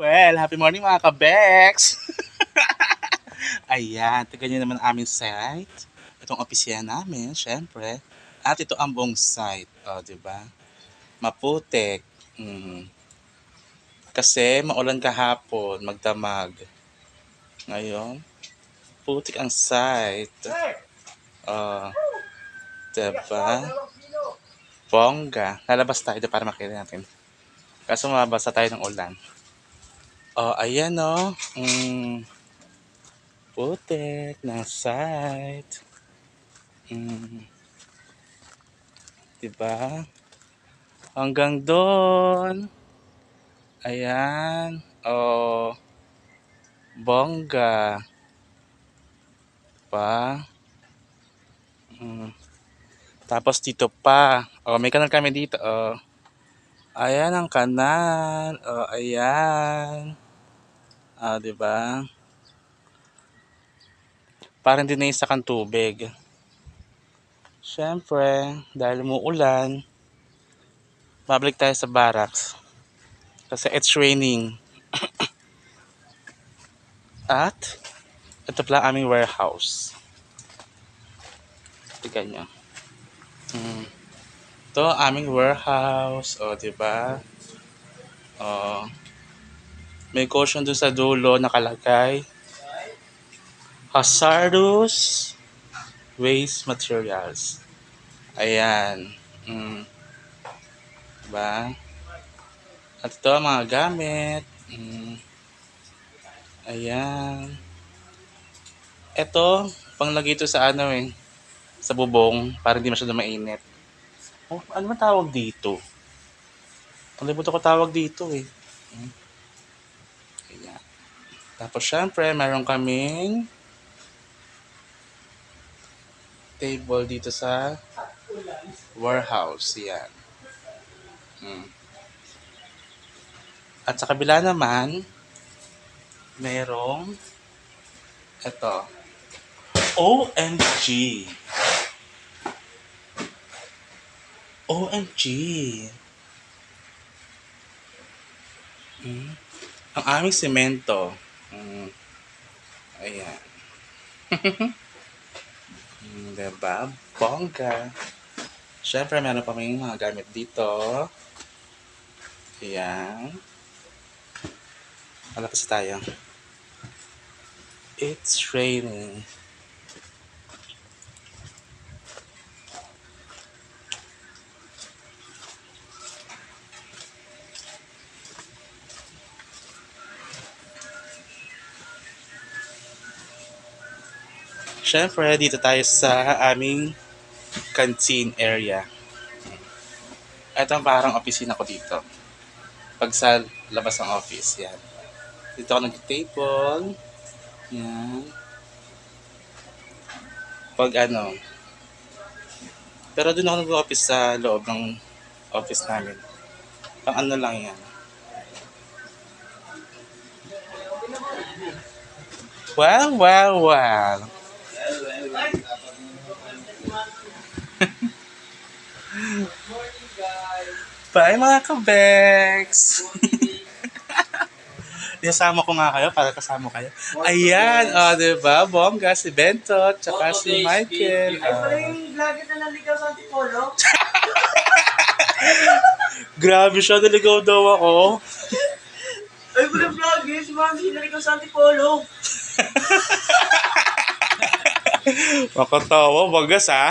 Well, happy morning mga ka-Bex! Ayan, tignan nyo naman aming site. Itong opisina namin, syempre. At ito ang buong site. O, di ba? Maputik. Kasi maulan kahapon, magdamag. Ngayon, putik ang site. O, diba? Bongga. Lalabas tayo para makita natin. Kaso mabasa tayo ng ulan. O, ayan o. Putik ng site. Diba? Hanggang doon. Ayan. Oh, bongga. Diba? Tapos dito pa. Oh, may kanal kami dito. Oh. Ayan ang kanal. Oh, ayan. Ah, diba? Parang dinaysa kang tubig. Siyempre, dahil umuulan, babalik tayo sa barracks. Kasi it's raining. At, ito pala aming warehouse. Tignan nyo. Ito, aming warehouse. O, diba? O, may caution dun sa dulo nakalagay. Hazardous waste materials. Ayan. Diba? At ito ang mga gamit. Ayan. Ito, panglagay ito sa ano sa bubong para hindi masyado mainit. Oh, ano man tawag dito? Kalimutan ko tawag dito Ayan. Tapos syempre, meron kaming table dito sa warehouse. Yan. At sa kabila naman, merong ito. OMG! OMG! Ang aming semento. Ayan. Diba? Bongga. Siyempre, meron pa may mga gamit dito. Ayan. Malapas tayo. It's raining. Siyempre, dito tayo sa aming canteen area. Ito ang parang opisina ko dito. Pag sa labas ng office, yan. Dito ako nag-table. Yan. Pag ano. Pero doon ako nag-office sa loob ng office namin. Pang ano lang yan. Well. Bye mga ka-Bex! Isama ko nga kayo para kasama kayo. Ayan, diba? Bongga, si Bento, tsaka si Michael. Ay, pala yung vlogger na naligaw sa Antipolo. Grabe siya, naligaw daw ako. Ay, pala yung vlogger, si Mami naligaw sa Antipolo. Makatawa, bagas ha.